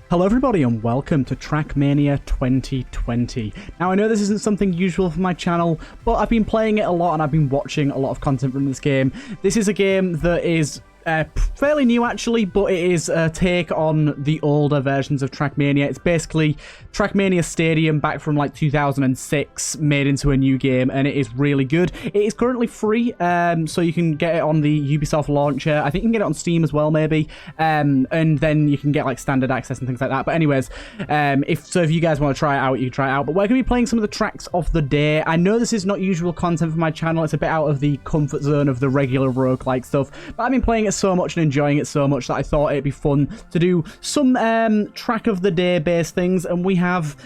Hello everybody and welcome to Trackmania 2020. Now I know this isn't something usual for my channel, but I've been playing it a lot and I've been watching a lot of content from this game. This is a game that is fairly new actually, but it is a take on the older versions of Trackmania. It's basically Trackmania Stadium back from like 2006 made into a new game, and it is really good. It is currently free, so you can get it on the Ubisoft launcher. I think you can get it on Steam as well maybe, and then you can get like standard access and things like that. But anyways, if you guys want to try it out, you can try it out. But we're going to be playing some of the tracks of the day. I know this is not usual content for my channel. It's a bit out of the comfort zone of the regular roguelike stuff, but I've been playing it so much and enjoying it so much that I thought it'd be fun to do some track of the day based things. And we have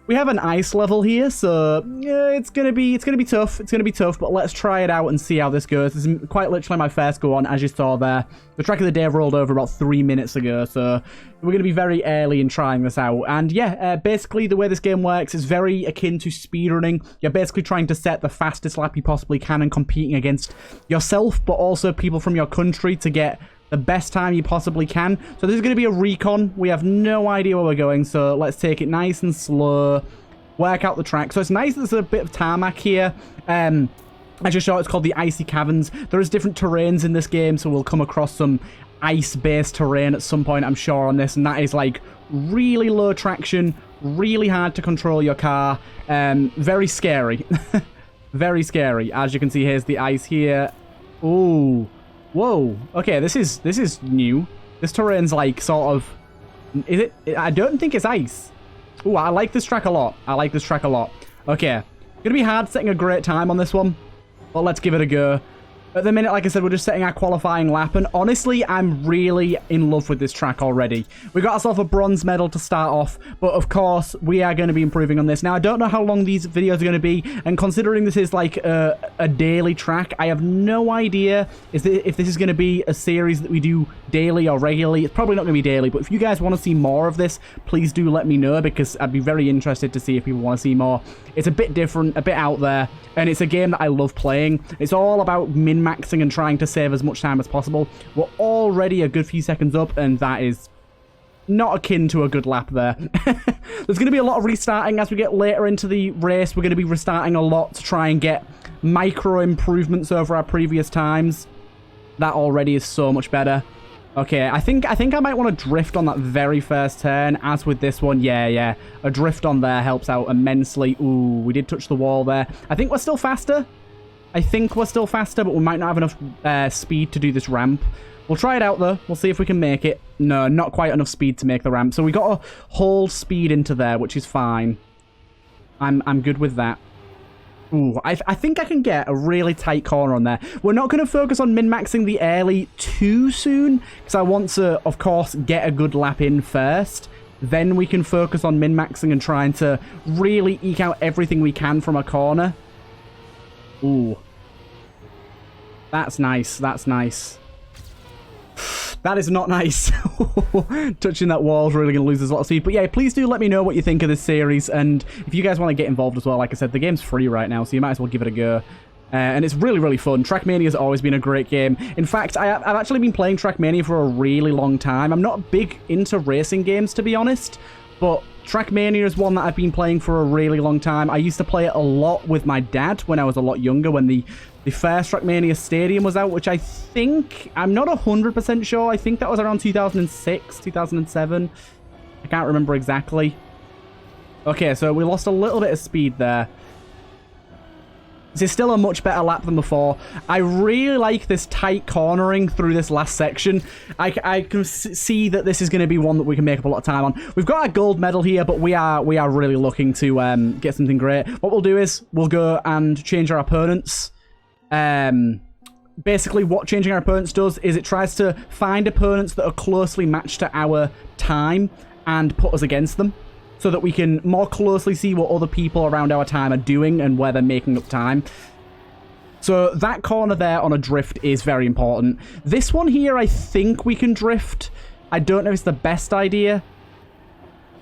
an ice level here, so yeah, it's gonna be tough. It's gonna be tough, but let's try it out and see how this goes. This is quite literally my first go on, as you saw there. The track of the day rolled over about 3 minutes ago, so we're gonna be very early in trying this out. And yeah, basically the way this game works is very akin to speedrunning. You're basically trying to set the fastest lap you possibly can and competing against yourself, but also people from your country to get the best time you possibly can. So this is going to be a recon. We have no idea where we're going, so let's take it nice and slow, work out the track. So it's nice that there's a bit of tarmac here. I just saw it's called the ICY caverns. There is different terrains in this game, so we'll come across some ice-based terrain at some point, I'm sure, on this, and that is like really low traction, really hard to control your car, very scary. Very scary. As you can see, here's the ice here. Ooh. Whoa, okay, this is new. This terrain's like sort of, is it? I don't think it's ice. Ooh, I like this track a lot. I like this track a lot. Okay, gonna be hard setting a great time on this one, but let's give it a go. At the minute, like I said, we're just setting our qualifying lap, and honestly, I'm really in love with this track already. We got ourselves a bronze medal to start off, but of course, we are going to be improving on this. Now, I don't know how long these videos are going to be, and considering this is like a daily track, I have no idea if this is going to be a series that we do daily or regularly. It's probably not going to be daily, but if you guys want to see more of this, please do let me know, because I'd be very interested to see if people want to see more. It's a bit different, a bit out there, and it's a game that I love playing. It's all about min-maxing and trying to save as much time as possible. We're already a good few seconds up, and that is not akin to a good lap there. There's going to be a lot of restarting as we get later into the race. We're going to be restarting a lot to try and get micro improvements over our previous times. That already is so much better. Okay, I think I might want to drift on that very first turn, as with this one. Yeah. A drift on there helps out immensely. Ooh, we did touch the wall there. I think we're still faster. But we might not have enough speed to do this ramp. We'll try it out, though. We'll see if we can make it. No, not quite enough speed to make the ramp. So we got to hold speed into there, which is fine. I'm good with that. Ooh, I think I can get a really tight corner on there. We're not going to focus on min-maxing the early too soon, because I want to, of course, get a good lap in first. Then we can focus on min-maxing and trying to really eke out everything we can from a corner. Ooh. That's nice. That's nice. That is not nice. Touching that wall is really going to lose us a lot of speed. But yeah, please do let me know what you think of this series. And if you guys want to get involved as well, like I said, the game's free right now, so you might as well give it a go. And it's really, really fun. Trackmania has always been a great game. In fact, I've actually been playing Trackmania for a really long time. I'm not big into racing games, to be honest, but Trackmania is one that I've been playing for a really long time. I used to play it a lot with my dad when I was a lot younger, when the first Trackmania Stadium was out, which I think, I'm not 100% sure. I think that was around 2006, 2007. I can't remember exactly. Okay, so we lost a little bit of speed there. This is still a much better lap than before. I really like this tight cornering through this last section. I can see that this is going to be one that we can make up a lot of time on. We've got our gold medal here, but we are really looking to get something great. What we'll do is we'll go and change our opponents. Basically, what changing our opponents does is it tries to find opponents that are closely matched to our time and put us against them, so that we can more closely see what other people around our time are doing and where they're making up time. So that corner there on a drift is very important. This one here, I think we can drift. I don't know if it's the best idea.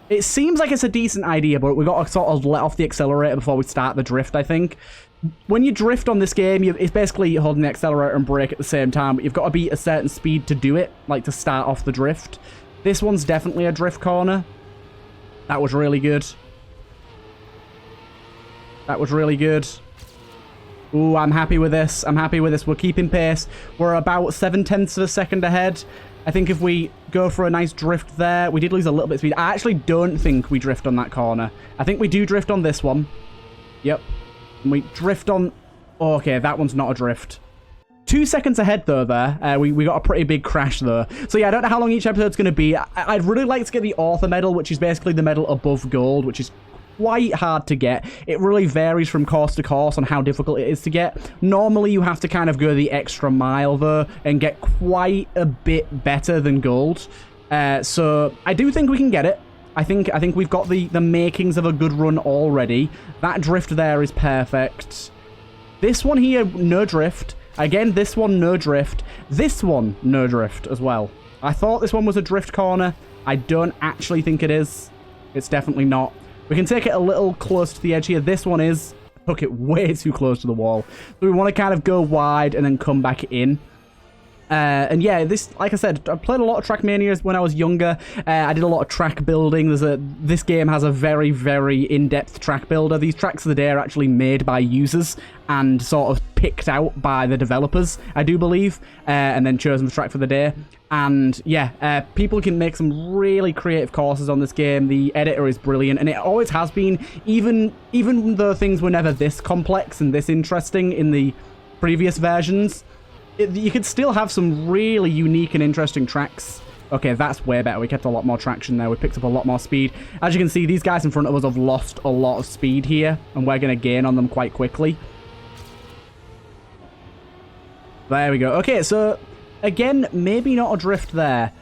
It seems like it's a decent idea, but we've got to sort of let off the accelerator before we start the drift, I think. When you drift on this game, it's basically holding the accelerator and brake at the same time, but you've got to be a certain speed to do it, like to start off the drift. This one's definitely a drift corner. That was really good. That was really good. Ooh, I'm happy with this. I'm happy with this. We're keeping pace. We're about 0.7 of a second ahead. I think if we go for a nice drift there, we did lose a little bit of speed. I actually don't think we drift on that corner. I think we do drift on this one. Yep. And we drift on... Oh, okay, that one's not a drift. 2 seconds ahead, though, there. We got a pretty big crash, though. So, yeah, I don't know how long each episode's going to be. I'd really like to get the author medal, which is basically the medal above gold, which is quite hard to get. It really varies from course to course on how difficult it is to get. Normally, you have to kind of go the extra mile, though, and get quite a bit better than gold. So, I do think we can get it. I think we've got the makings of a good run already. That drift there is perfect. This one here, no drift. Again, this one, no drift. This one, no drift as well. I thought this one was a drift corner. I don't actually think it is. It's definitely not. We can take it a little close to the edge here. This one is... Took it way too close to the wall. So we want to kind of go wide and then come back in. And yeah, this, like I said, I played a lot of Trackmania when I was younger. I did a lot of track building. This game has a very, very in-depth track builder. These tracks of the day are actually made by users and sort of picked out by the developers, I do believe, and then chosen for track for the day. And yeah, people can make some really creative courses on this game. The editor is brilliant, and it always has been, even though things were never this complex and this interesting in the previous versions. You could still have some really unique and interesting tracks. Okay, that's way better. We kept a lot more traction there. We picked up a lot more speed. As you can see, these guys in front of us have lost a lot of speed here, and we're going to gain on them quite quickly. There we go. Okay, so again, maybe not a drift there.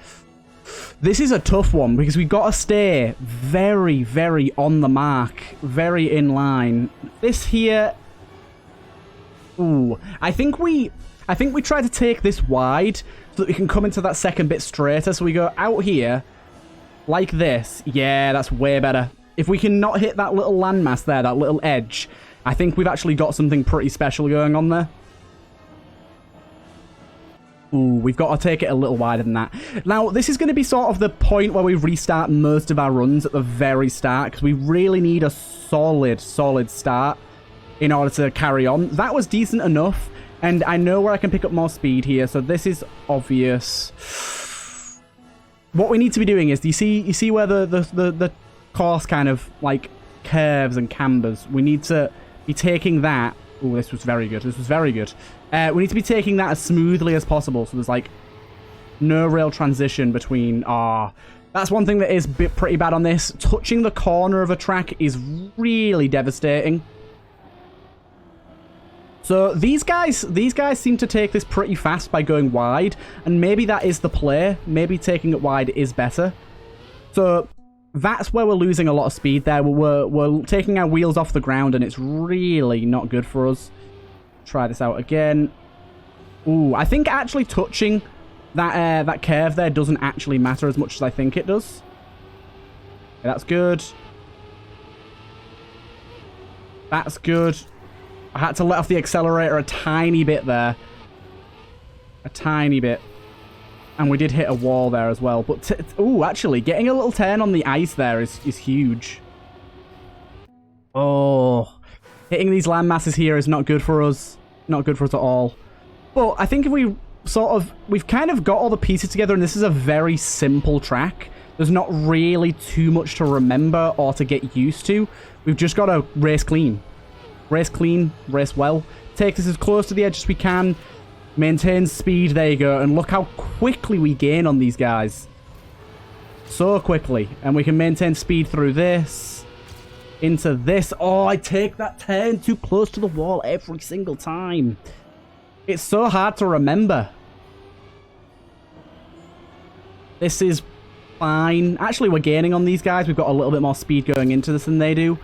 This is a tough one because we've got to stay very, very on the mark, very in line. This here... Ooh, I think we try to take this wide so that we can come into that second bit straighter. So we go out here like this. Yeah, that's way better. If we can not hit that little landmass there, that little edge, I think we've actually got something pretty special going on there. Ooh, we've got to take it a little wider than that. Now, this is going to be sort of the point where we restart most of our runs at the very start, because we really need a solid start in order to carry on. That was decent enough. And I know where I can pick up more speed here, so this is obvious. What we need to be doing is, you see where the course kind of like curves and cambers? We need to be taking that. Oh, this was very good. This was very good. We need to be taking that as smoothly as possible, so there's like no real transition between. That's one thing that is pretty bad on this. Touching the corner of a track is really devastating. So these guys seem to take this pretty fast by going wide, and maybe that is the play. Maybe taking it wide is better. So that's where we're losing a lot of speed there. We're taking our wheels off the ground, and it's really not good for us. Try this out again. Ooh, I think actually touching that curve there doesn't actually matter as much as I think it does. Okay, that's good. That's good. I had to let off the accelerator a tiny bit there. A tiny bit. And we did hit a wall there as well. But, ooh, actually, getting a little turn on the ice there is huge. Oh. Hitting these land masses here is not good for us. Not good for us at all. But I think if we've kind of got all the pieces together, and this is a very simple track. There's not really too much to remember or to get used to. We've just got to race clean. Race clean, race well. Take this as close to the edge as we can. Maintain speed, there you go. And look how quickly we gain on these guys. So quickly. And we can maintain speed through this. Into this. Oh, I take that turn too close to the wall every single time. It's so hard to remember. This is fine. Actually, we're gaining on these guys. We've got a little bit more speed going into this than they do.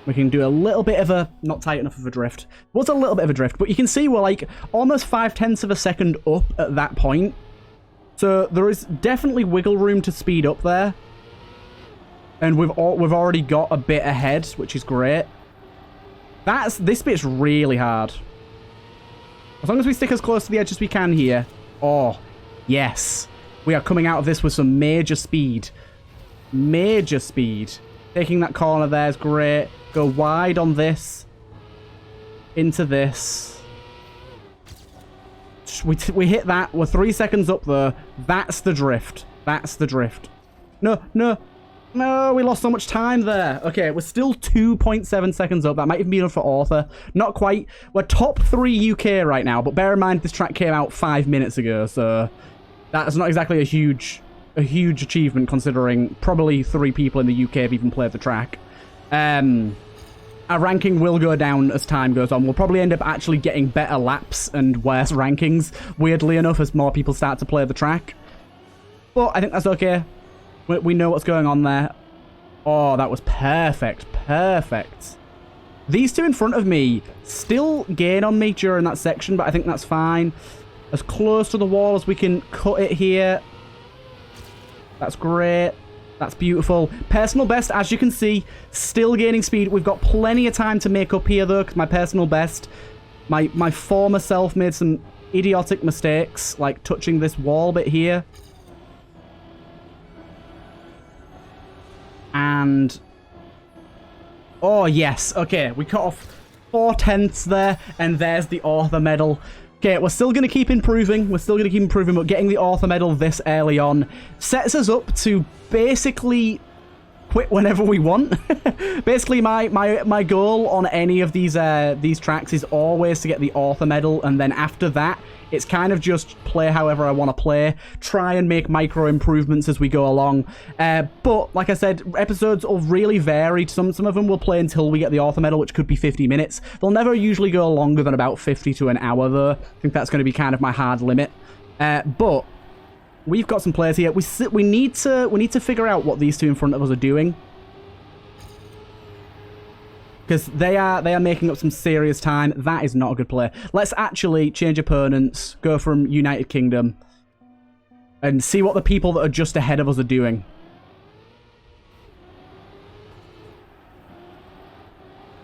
We can do a little bit of a, not tight enough of a drift. What's a little bit of a drift? But you can see we're like almost 0.5 of a second up at that point. So there is definitely wiggle room to speed up there. And we've already got a bit ahead, which is great. This bit's really hard. As long as we stick as close to the edge as we can here. Oh, yes. We are coming out of this with some major speed. Major speed. Taking that corner there is great. Go wide on this. Into this. We hit that. We're 3 seconds up there. That's the drift. That's the drift. No, no. No, we lost so much time there. Okay, we're still 2.7 seconds up. That might even be enough for Author. Not quite. We're top 3 UK right now, but bear in mind this track came out 5 minutes ago, so that's not exactly a huge achievement considering probably 3 people in the UK have even played the track. Our ranking will go down as time goes on. We'll probably end up actually getting better laps and worse rankings, weirdly enough, as more people start to play the track. But I think that's okay. We know what's going on there. Oh, that was perfect. Perfect. These two in front of me still gain on me during that section, but I think that's fine. As close to the wall as we can cut it here. That's great. That's beautiful. Personal best, as you can see, still gaining speed. We've got plenty of time to make up here, though, because my personal best, my former self made some idiotic mistakes, like touching this wall bit here. And... oh, yes. Okay, we cut off 4/10 there, and there's the Author medal. Okay, we're still going to keep improving. We're still going to keep improving, but getting the Author medal this early on sets us up to basically quit whenever we want. Basically, my goal on any of these tracks is always to get the Author medal, and then after that, it's kind of just play however I want to play, try and make micro improvements as we go along. But, like I said, episodes will really vary. Some of them will play until we get the Author medal, which could be 50 minutes. They'll never usually go longer than about 50 to an hour, though. I think that's going to be kind of my hard limit. But we've got some players here. We need to figure out what these two in front of us are doing, because they are making up some serious time. That is not a good play. Let's actually change opponents, go from United Kingdom, and see what the people that are just ahead of us are doing.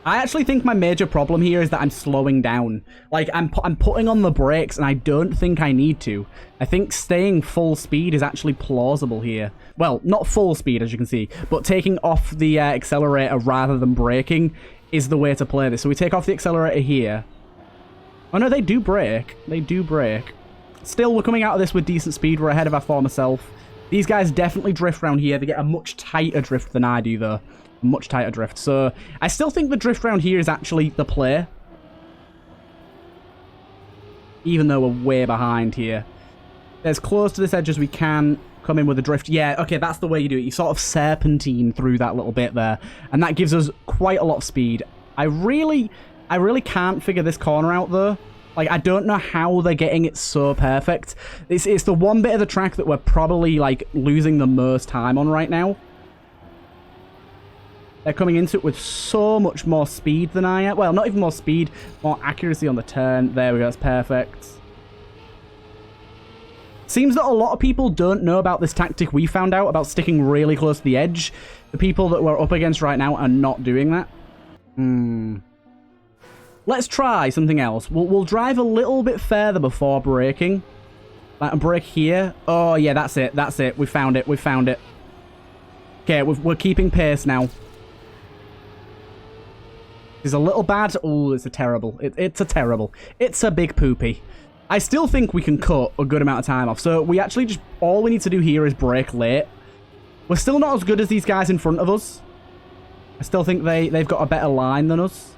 I actually think my major problem here is that I'm slowing down. Like, I'm putting on the brakes, and I don't think I need to. I think staying full speed is actually plausible here. Well, not full speed, as you can see, but taking off the accelerator rather than braking is the way to play this. So we take off the accelerator here. Oh, no, they do brake. They do brake. Still, we're coming out of this with decent speed. We're ahead of our former self. These guys definitely drift around here. They get a much tighter drift than I do, though. Much tighter drift. So I still think the drift round here is actually the play, even though we're way behind here. As close to this edge as we can, come in with a drift. Yeah, okay, that's the way you do it. You sort of serpentine through that little bit there, and that gives us quite a lot of speed. I really can't figure this corner out, though. Like, I don't know how they're getting it so perfect. It's the one bit of the track that we're probably, like, losing the most time on right now. They're coming into it with so much more speed than I am. Well, not even more speed, more accuracy on the turn. There we go, that's perfect. Seems that a lot of people don't know about this tactic we found out, about sticking really close to the edge. The people that we're up against right now are not doing that. Let's try something else. We'll drive a little bit further before braking. Like a brake here. Oh, yeah, that's it. That's it. We found it. We found it. Okay, we're keeping pace now. It's a little bad. Oh, it's a terrible. It's a terrible. It's a big poopy. I still think we can cut a good amount of time off. So we actually just... all we need to do here is brake late. We're still not as good as these guys in front of us. I still think they've got a better line than us.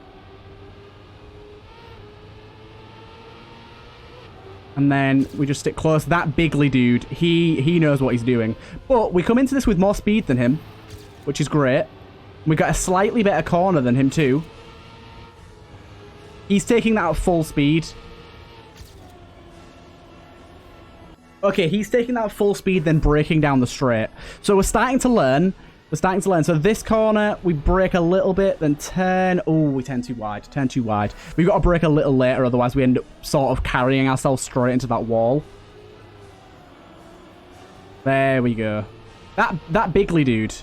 And then we just stick close. That bigly dude, he knows what he's doing. But we come into this with more speed than him, which is great. We got a slightly better corner than him too. He's taking that at full speed. Okay, he's taking that at full speed, then braking down the straight. So we're starting to learn. We're starting to learn. So this corner, we brake a little bit, then turn. Oh, we turn too wide. Turn too wide. We've got to brake a little later, otherwise we end up sort of carrying ourselves straight into that wall. There we go. That Bigly dude.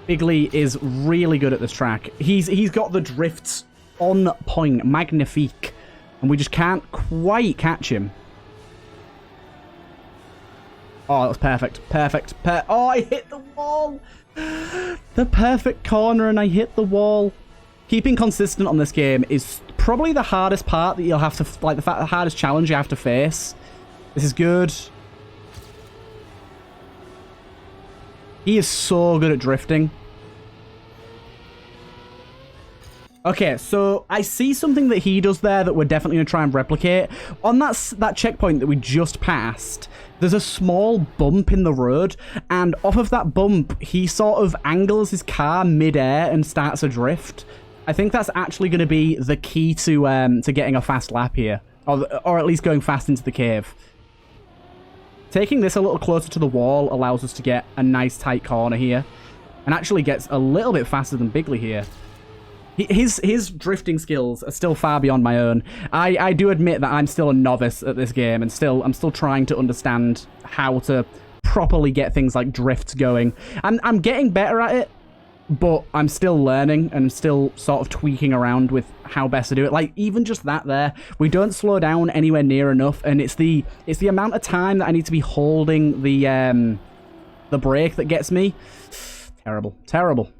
Bigly is really good at this track. He's got the drifts on point, magnifique, and we just can't quite catch him. Oh, that was perfect. Perfect. Oh, I hit the wall. The perfect corner and I hit the wall. Keeping consistent on this game is probably the hardest part that you'll have to, like, the hardest challenge you have to face. This is good. He is so good at drifting. Okay, so I see something that he does there that we're definitely going to try and replicate. On that checkpoint that we just passed, there's a small bump in the road, and off of that bump, he sort of angles his car mid-air and starts a drift. I think that's actually going to be the key to getting a fast lap here, or at least going fast into the cave. Taking this a little closer to the wall allows us to get a nice tight corner here, and actually gets a little bit faster than Bigley here. His drifting skills are still far beyond my own. I do admit that I'm still a novice at this game, and I'm still trying to understand how to properly get things like drifts going. I'm getting better at it, but I'm still learning and still sort of tweaking around with how best to do it. Like, even just that there, we don't slow down anywhere near enough, and it's the amount of time that I need to be holding the brake that gets me. Terrible. Terrible.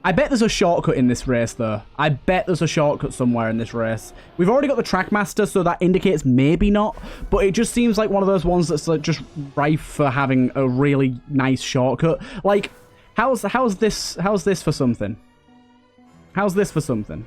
I bet there's a shortcut in this race, though. I bet there's a shortcut somewhere in this race. We've already got the Trackmaster, so that indicates maybe not, but it just seems like one of those ones that's like just rife for having a really nice shortcut. Like, how's this for something? How's this for something?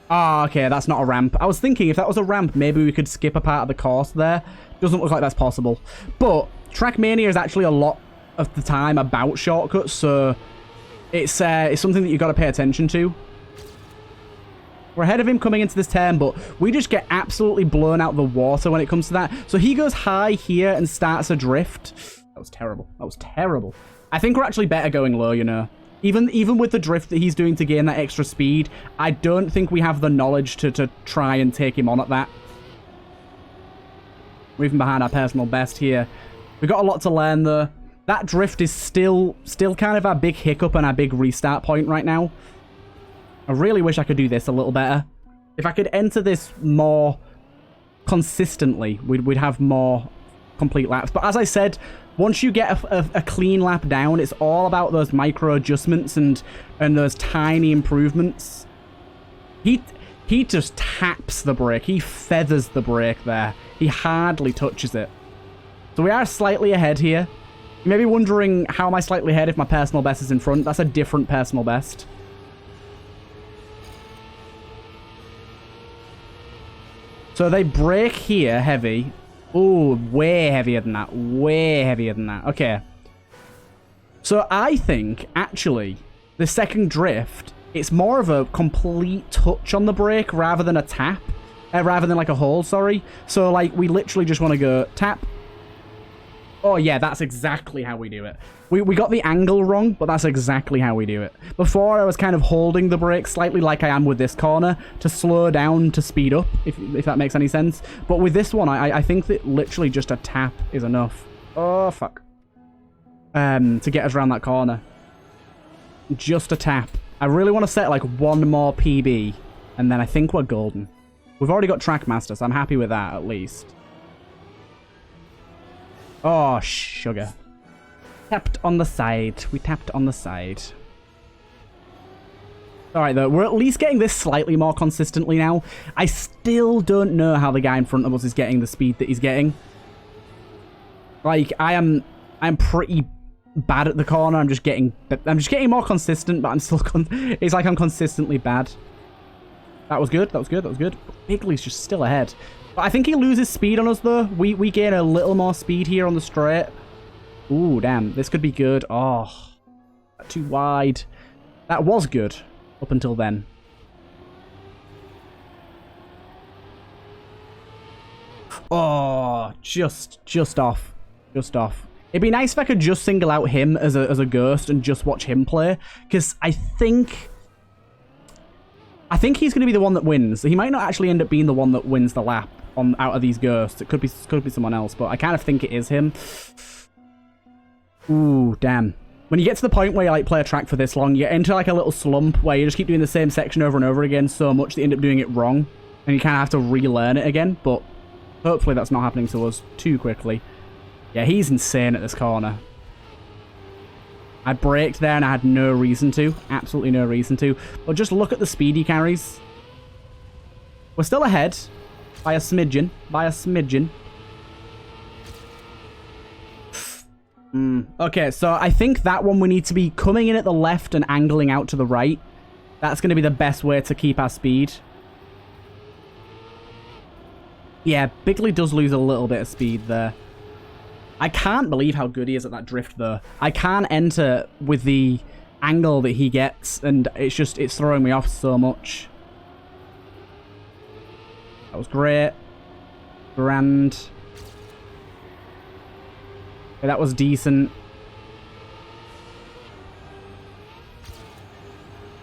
Ah, okay, that's not a ramp. I was thinking if that was a ramp, maybe we could skip a part of the course there. Doesn't look like that's possible. But Trackmania is actually a lot of the time about shortcuts, so it's something that you've got to pay attention to. We're ahead of him coming into this turn, but we just get absolutely blown out the water when it comes to that. So he goes high here and starts a drift. That was terrible. That was terrible. I think we're actually better going low, you know. Even with the drift that he's doing to gain that extra speed, I don't think we have the knowledge to try and take him on at that. We're even behind our personal best here. We've got a lot to learn, though. That drift is still kind of our big hiccup and our big restart point right now. I really wish I could do this a little better. If I could enter this more consistently, we'd have more complete laps. But as I said, once you get a clean lap down, it's all about those micro adjustments and those tiny improvements. He just taps the brake. He feathers the brake there. He hardly touches it. So we are slightly ahead here. You may be wondering, how am I slightly ahead if my personal best is in front? That's a different personal best. So they brake here heavy. Ooh, way heavier than that. Way heavier than that. Okay. So I think, actually, the second drift, it's more of a complete touch on the brake rather than a tap. Rather than like a hold, sorry. So, like, we literally just want to go tap. Oh, yeah, that's exactly how we do it. We got the angle wrong, but that's exactly how we do it. Before, I was kind of holding the brake slightly like I am with this corner to slow down to speed up, if that makes any sense. But with this one, I think that literally just a tap is enough. Oh, fuck. To get us around that corner. Just a tap. I really want to set, like, one more PB, and then I think we're golden. We've already got Trackmaster, so I'm happy with that, at least. Oh, sugar. Tapped on the side. We tapped on the side. Alright, though. We're at least getting this slightly more consistently now. I still don't know how the guy in front of us is getting the speed that he's getting. Like, I'm pretty bad at the corner. I'm just getting more consistent, but I'm still... it's like I'm consistently bad. That was good. That was good. That was good. Bigley's just still ahead. But I think he loses speed on us, though. We gain a little more speed here on the straight. Ooh, damn. This could be good. Oh, too wide. That was good up until then. Oh, just off. Just off. It'd be nice if I could just single out him as a ghost and just watch him play. Because I think he's going to be the one that wins. He might not actually end up being the one that wins the lap out of these ghosts. It could be someone else, but I kind of think it is him. Ooh, damn. When you get to the point where you like play a track for this long, you get into like a little slump where you just keep doing the same section over and over again so much that you end up doing it wrong. And you kind of have to relearn it again, but hopefully that's not happening to us too quickly. Yeah, he's insane at this corner. I braked there and I had no reason to. Absolutely no reason to. But just look at the speed he carries. We're still ahead. By a smidgen. By a smidgen. Okay, so I think that one we need to be coming in at the left and angling out to the right. That's going to be the best way to keep our speed. Yeah, Bigley does lose a little bit of speed there. I can't believe how good he is at that drift, though. I can't enter with the angle that he gets, and it's throwing me off so much. That was great. Grand. Okay, that was decent.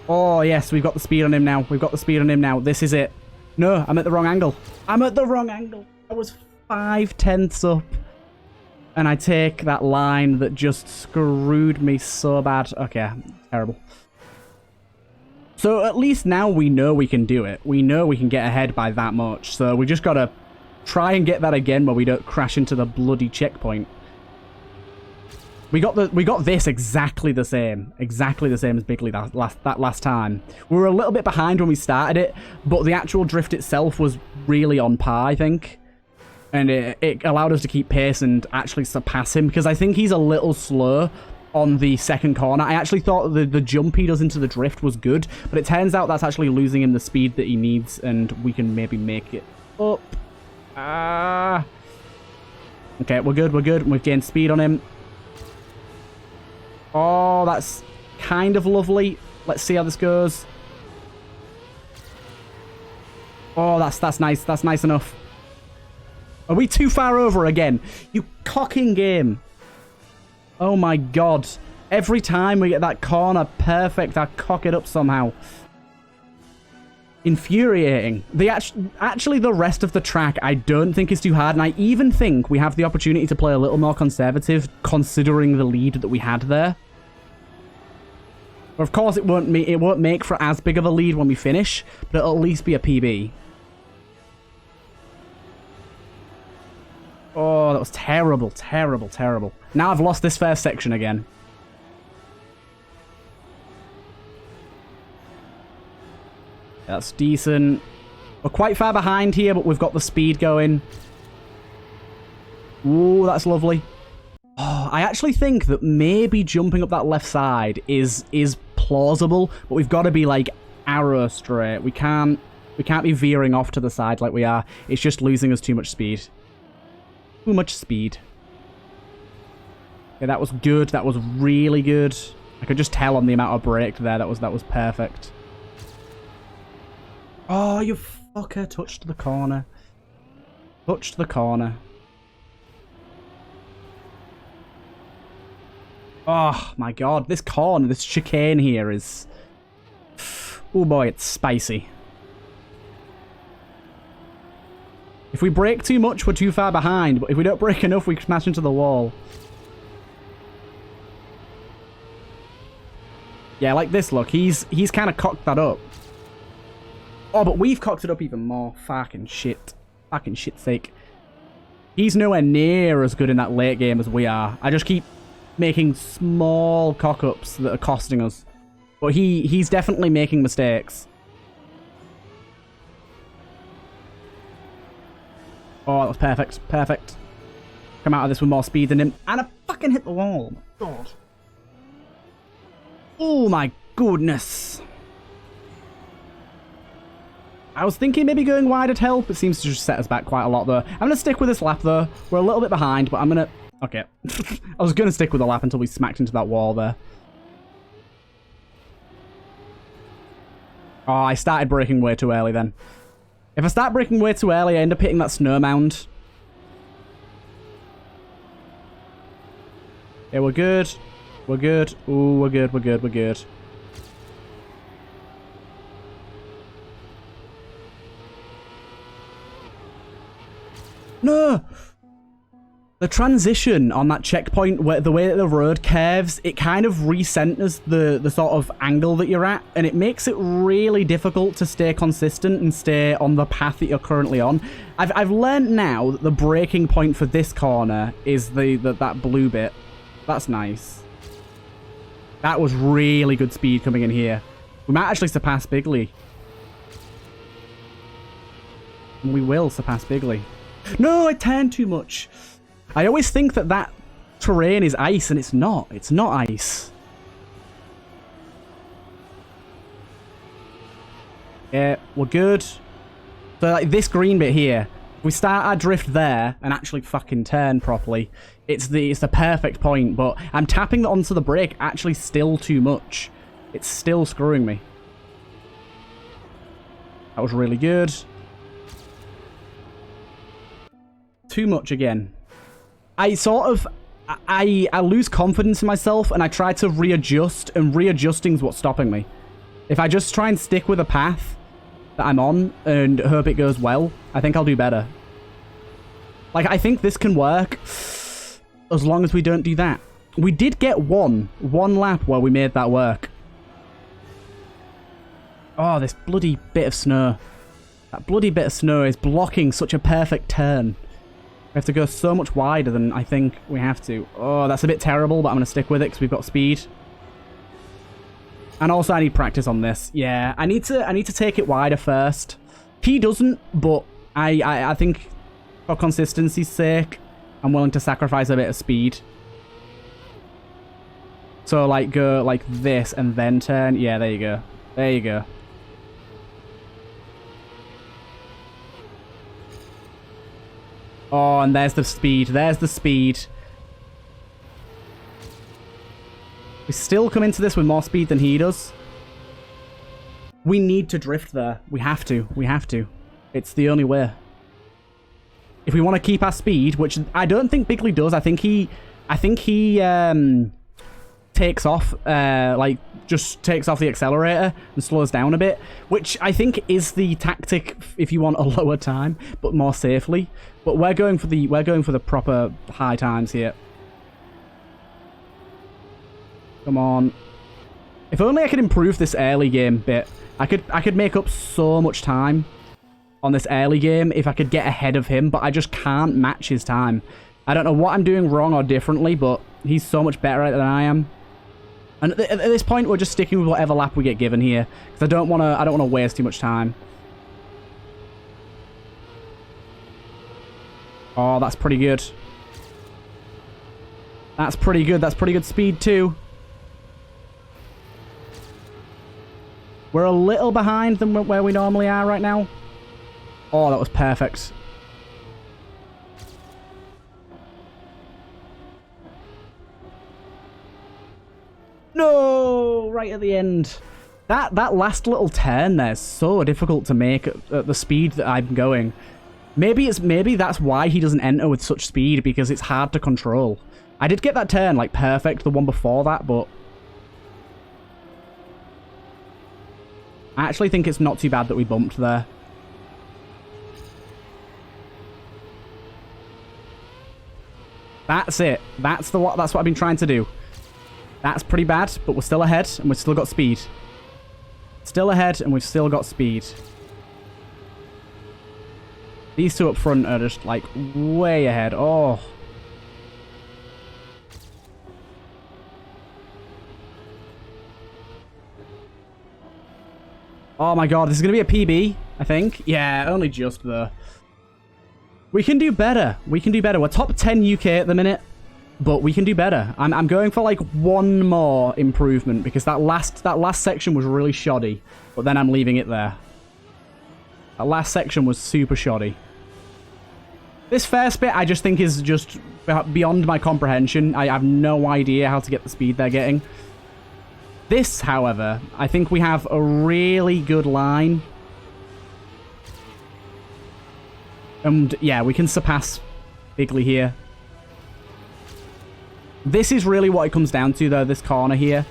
Oh, yes, we've got the speed on him now. We've got the speed on him now. This is it. No, I'm at the wrong angle. I'm at the wrong angle. I was 5/10 up. And I take that line that just screwed me so bad. Okay, terrible. So at least now we know we can do it. We know we can get ahead by that much. So we just got to try and get that again where we don't crash into the bloody checkpoint. We got this exactly the same. Exactly the same as Bigley that last time. We were a little bit behind when we started it, but the actual drift itself was really on par, I think. And it allowed us to keep pace and actually surpass him, because I think he's a little slow on the second corner. I actually thought the jump he does into the drift was good, but it turns out that's actually losing him the speed that he needs, and we can maybe make it up. Okay, we're good, we're good. We've gained speed on him. Oh, that's kind of lovely. Let's see how this goes. Oh, that's nice. That's nice enough. Are we too far over again? You cocking game. Oh my god. Every time we get that corner perfect, I cock it up somehow. Infuriating. Actually, the rest of the track I don't think is too hard, and I even think we have the opportunity to play a little more conservative, considering the lead that we had there. Of course, it won't make for as big of a lead when we finish, but it'll at least be a PB. Oh, that was terrible, terrible, terrible. Now I've lost this first section again. That's decent. We're quite far behind here, but we've got the speed going. Ooh, that's lovely. Oh, I actually think that maybe jumping up that left side is plausible, but we've got to be like arrow straight. We can't be veering off to the side like we are. It's just losing us too much speed. Too much speed. Okay, that was good. That was really good. I could just tell on the amount of brake there. That was perfect. Oh, you fucker. Touched the corner. Touched the corner. Oh, my God. This corner, this chicane here is... Oh, boy, it's spicy. If we brake too much, we're too far behind. But if we don't brake enough, we smash into the wall. Yeah, like this, look. He's kind of cocked that up. Oh, but we've cocked it up even more. Fucking shit. Fucking shit's sake. He's nowhere near as good in that late game as we are. I just keep making small cock-ups that are costing us. But he's definitely making mistakes. Oh, that was perfect. Perfect. Come out of this with more speed than him. And I fucking hit the wall. God. Oh my goodness. I was thinking maybe going wide at help. It seems to just set us back quite a lot, though. I'm going to stick with this lap, though. We're a little bit behind, but I'm going to... Okay. I was going to stick with the lap until we smacked into that wall there. Oh, I started braking way too early then. If I start braking way too early, I end up hitting that snow mound. Yeah, we're good. We're good. Ooh, we're good, we're good, we're good. No! The transition on that checkpoint, where the way that the road curves, it kind of recenters the sort of angle that you're at, and it makes it really difficult to stay consistent and stay on the path that you're currently on. I've learned now that the braking point for this corner is that blue bit. That's nice. That was really good speed coming in here. We might actually surpass Bigley. And we will surpass Bigley. No, I turned too much. I always think that terrain is ice, and it's not. It's not ice. Yeah, we're good. So, like, this green bit here, if we start our drift there and actually fucking turn properly, it's the perfect point, but I'm tapping onto the brake actually still too much. It's still screwing me. That was really good. Too much again. I lose confidence in myself, and I try to readjust, and readjusting's what's stopping me. If I just try and stick with a path that I'm on and hope it goes well, I think I'll do better. Like, I think this can work as long as we don't do that. We did get one lap where we made that work. Oh, this bloody bit of snow. That bloody bit of snow is blocking such a perfect turn. We have to go so much wider than I think we have to. Oh, that's a bit terrible, but I'm going to stick with it because we've got speed. And also, I need practice on this. Yeah, I need to take it wider first. He doesn't, but I think for consistency's sake, I'm willing to sacrifice a bit of speed. So, like, go like this and then turn. Yeah, there you go. There you go. Oh, and there's the speed. There's the speed. We still come into this with more speed than he does. We need to drift there. We have to. We have to. It's the only way. If we want to keep our speed, which I don't think Bigley does. I think he takes off, like, just takes off the accelerator and slows down a bit, which I think is the tactic if you want a lower time, but more safely. But we're going for the proper high times here. Come on. If only I could improve this early game bit. I could make up so much time on this early game if I could get ahead of him, but I just can't match his time. I don't know what I'm doing wrong or differently, but he's so much better at it than I am. And at this point, we're just sticking with whatever lap we get given here, because I don't want to waste too much time. Oh, that's pretty good. That's pretty good. That's pretty good speed too. We're a little behind than where we normally are right now. Oh, that was perfect. No! Right at the end. That last little turn there is so difficult to make at the speed that I'm going. Maybe that's why he doesn't enter with such speed, because it's hard to control. I did get that turn, like, perfect, the one before that, but I actually think it's not too bad that we bumped there. That's it. That's what I've been trying to do. That's pretty bad, but we're still ahead, and we've still got speed. Still ahead, and we've still got speed. These two up front are just, like, way ahead. Oh. Oh my god, this is going to be a PB, I think. Yeah, only just, though. We can do better. We can do better. We're top 10 UK at the minute, but we can do better. I'm going for, like, one more improvement, because that last section was really shoddy, but then I'm leaving it there. That last section was super shoddy. This first bit, I just think, is just beyond my comprehension. I have no idea how to get the speed they're getting. This, however, I think we have a really good line. And, yeah, we can surpass Bigley here. This is really what it comes down to, though, this corner here.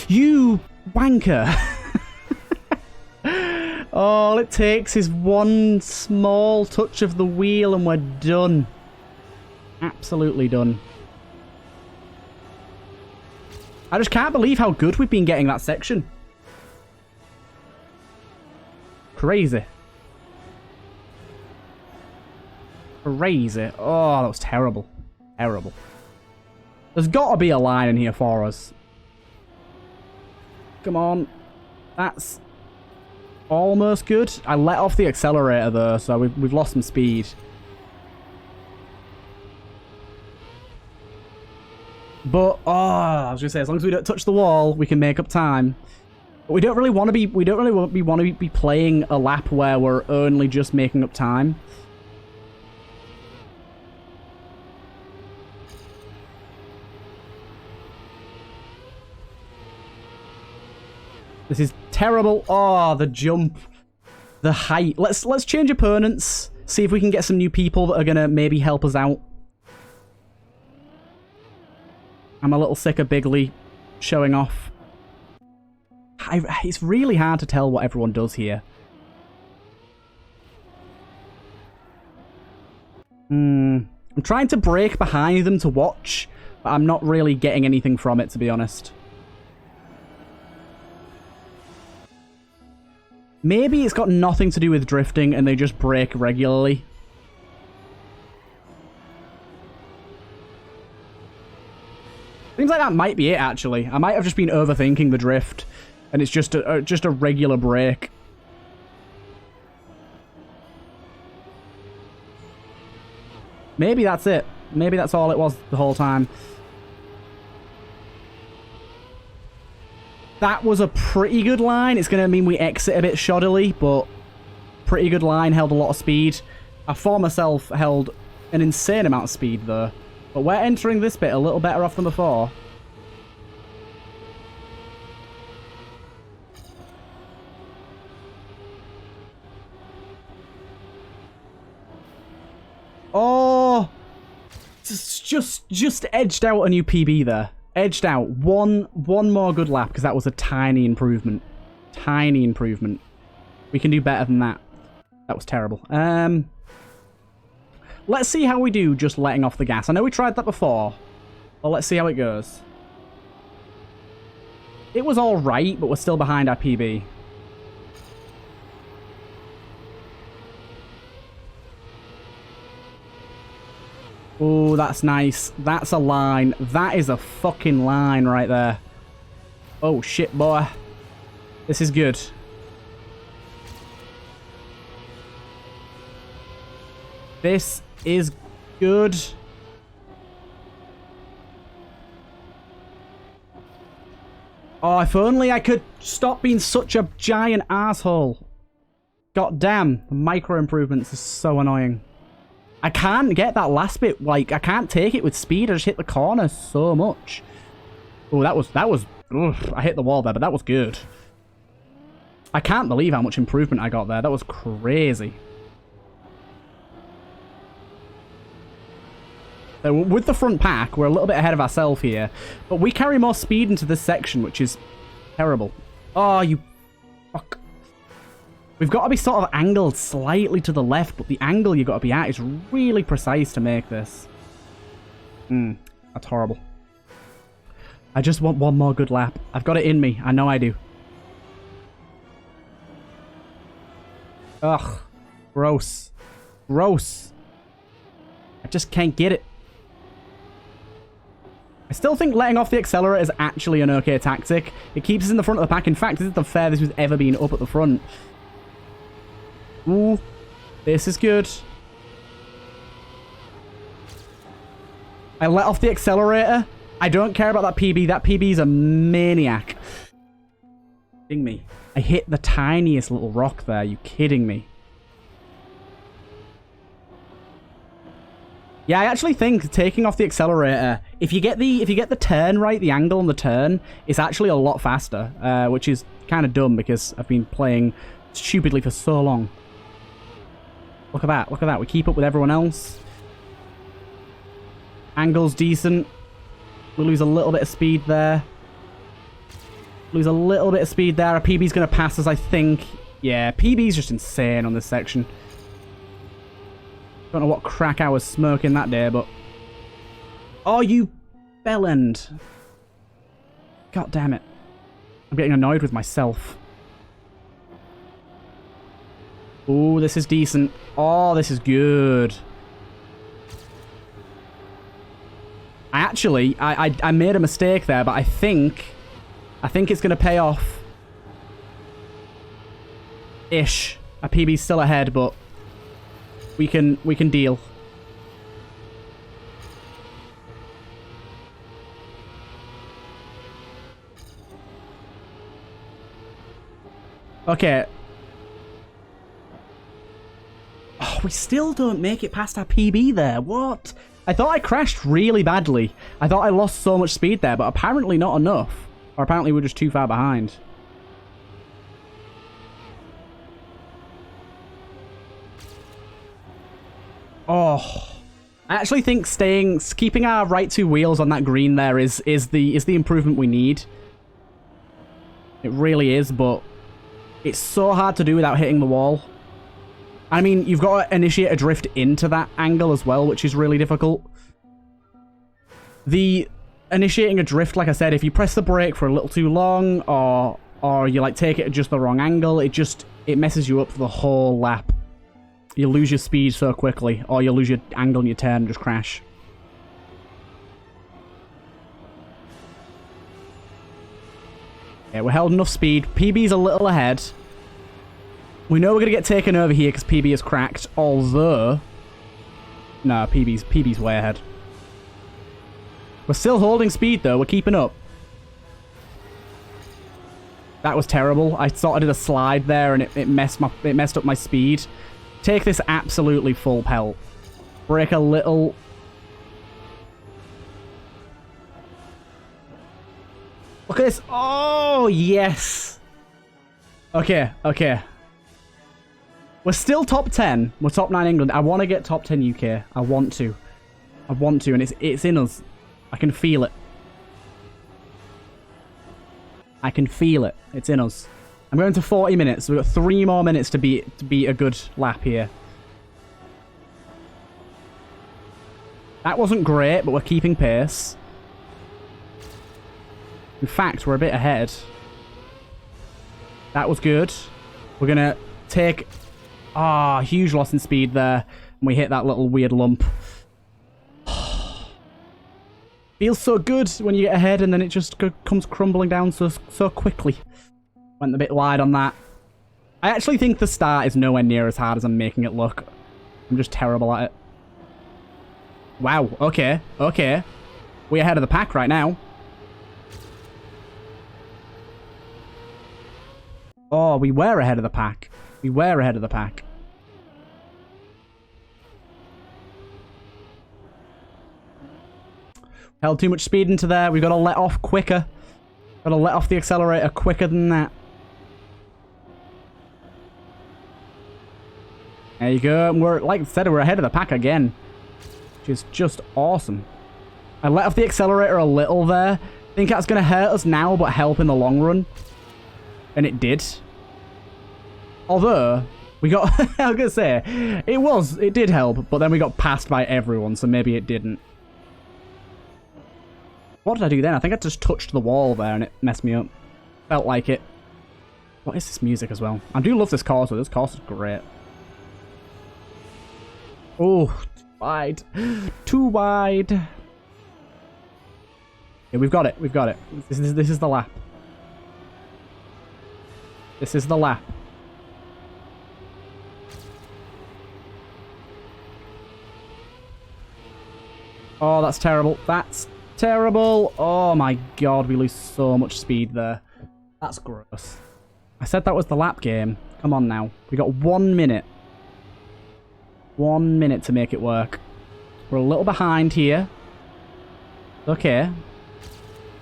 You wanker! All it takes is one small touch of the wheel and we're done. Absolutely done. I just can't believe how good we've been getting that section. Crazy. Crazy. Oh, that was terrible. Terrible. There's got to be a line in here for us. Come on. That's almost good. I let off the accelerator though, so we've lost some speed. But I was gonna say, as long as we don't touch the wall, we can make up time. But we don't really want to be. We don't really want to be playing a lap where we're only just making up time. This is terrible. Oh, the jump, the height. Let's change opponents. See if we can get some new people that are gonna maybe help us out. I'm a little sick of Bigley showing off. It's really hard to tell what everyone does here. I'm trying to break behind them to watch, but I'm not really getting anything from it, to be honest. Maybe it's got nothing to do with drifting and they just brake regularly. Seems like that might be it, actually. I might have just been overthinking the drift, and it's just a regular brake. Maybe that's it. Maybe that's all it was the whole time. That was a pretty good line. It's going to mean we exit a bit shoddily, but pretty good line. Held a lot of speed. Our former self held an insane amount of speed, though. But we're entering this bit a little better off than before. Oh! Just edged out a new PB there. Edged out. One more good lap, because that was a tiny improvement. Tiny improvement. We can do better than that. That was terrible. Let's see how we do just letting off the gas. I know we tried that before. But let's see how it goes. It was alright, but we're still behind our PB. Oh, that's nice. That's a line. That is a fucking line right there. Oh, shit, boy. This is good. This is good. Oh, if only I could stop being such a giant asshole. God damn, the micro improvements are so annoying. I can't get that last bit, like, I can't take it with speed. I just hit the corner so much. Oh, that was, ugh, I hit the wall there, but that was good. I can't believe how much improvement I got there. That was crazy. So with the front pack, we're a little bit ahead of ourselves here. But we carry more speed into this section, which is terrible. Oh, you fuck. We've got to be sort of angled slightly to the left, but the angle you've got to be at is really precise to make this. That's horrible. I just want one more good lap. I've got it in me. I know I do. Ugh. Gross. Gross. I just can't get it. I still think letting off the accelerator is actually an okay tactic. It keeps us in the front of the pack. In fact, this is the furthest we've ever been up at the front. Ooh, this is good. I let off the accelerator. I don't care about that PB. That PB's a maniac. Kidding me. I hit the tiniest little rock there. Are you kidding me? Yeah, I actually think taking off the accelerator, if you get the turn right, the angle on the turn, it's actually a lot faster, which is kind of dumb because I've been playing stupidly for so long. Look at that, look at that. We keep up with everyone else. Angle's decent. We lose a little bit of speed there. Lose a little bit of speed there. Our PB's going to pass us, I think. Yeah, PB's just insane on this section. Don't know what crack I was smoking that day, but Oh, you bellend. God damn it. I'm getting annoyed with myself. Ooh, this is decent. Oh, this is good. I made a mistake there, but I think it's going to pay off. Ish. Our PB's still ahead, but we can deal. Okay. Oh, we still don't make it past our PB there. What? I thought I crashed really badly. I thought I lost so much speed there, but apparently not enough. Or apparently we're just too far behind. Oh. I actually think keeping our right two wheels on that green there is the improvement we need. It really is, but it's so hard to do without hitting the wall. I mean, you've got to initiate a drift into that angle as well, which is really difficult. The initiating a drift, like I said, if you press the brake for a little too long, or you like take it at just the wrong angle, it messes you up for the whole lap. You lose your speed so quickly, or you lose your angle in your turn and just crash. Yeah, we're held enough speed. PB's a little ahead. We know we're going to get taken over here because PB is cracked, although... No, PB's way ahead. We're still holding speed, though. We're keeping up. That was terrible. I sort of did a slide there, and it messed up my speed. Take this absolutely full pelt. Brake a little... Look at this. Oh, yes. Okay, okay. We're still top 10. We're top 9 England. I want to get top 10 UK. I want to. I want to, and it's in us. I can feel it. I can feel it. It's in us. I'm going to 40 minutes. So we've got 3 more minutes to beat a good lap here. That wasn't great, but we're keeping pace. In fact, we're a bit ahead. That was good. We're going to take... Ah, huge loss in speed there. And we hit that little weird lump. Feels so good when you get ahead and then it just comes crumbling down so quickly. Went a bit wide on that. I actually think the start is nowhere near as hard as I'm making it look. I'm just terrible at it. Wow, okay, okay. We're ahead of the pack right now. Oh, we were ahead of the pack. We were ahead of the pack. Held too much speed into there. We've got to let off quicker. Got to let off the accelerator quicker than that. There you go. We're, like I said, we're ahead of the pack again. Which is just awesome. I let off the accelerator a little there. Think that's going to hurt us now, but help in the long run. And it did. Although, we got... I was going to say, it did help, but then we got passed by everyone, so maybe it didn't. What did I do then? I think I just touched the wall there and it messed me up. Felt like it. What is this music as well? I do love this course, though. This course is great. Oh, too wide. Too wide. Yeah, we've got it. We've got it. This is the lap. This is the lap. Oh, that's terrible. That's terrible. Oh my god, we lose so much speed there. That's gross. I said that was the lap game. Come on now. We got 1 minute. 1 minute to make it work. We're a little behind here. Okay.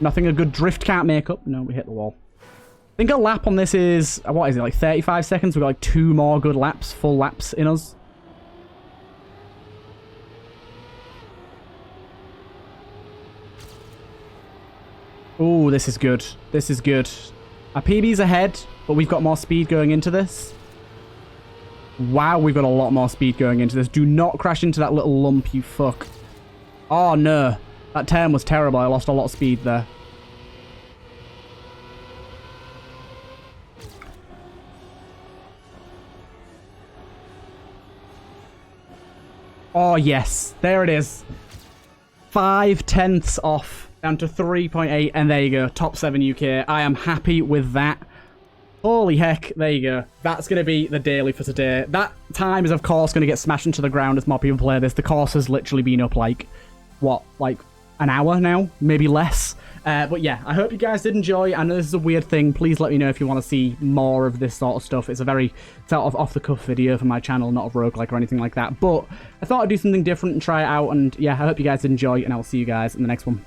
Nothing a good drift can't make up. No, we hit the wall. I think a lap on this is... What is it, like 35 seconds? We've got like 2 more good laps, full laps in us. Oh, this is good. This is good. Our PB's ahead, but we've got more speed going into this. Wow, we've got a lot more speed going into this. Do not crash into that little lump, you fuck. Oh, no. That turn was terrible. I lost a lot of speed there. Oh, yes. There it is. 5/10 off. Down to 3.8. And there you go. Top 7 UK. I am happy with that. Holy heck. There you go. That's going to be the daily for today. That time is, of course, going to get smashed into the ground as more people play this. The course has literally been up, like, what? Like, an hour now? Maybe less. But yeah, I hope you guys did enjoy. I know this is a weird thing. Please let me know if you want to see more of this sort of stuff. It's a very sort of off-the-cuff video for my channel, not a roguelike or anything like that. But I thought I'd do something different and try it out. And yeah, I hope you guys did enjoy, and I'll see you guys in the next one.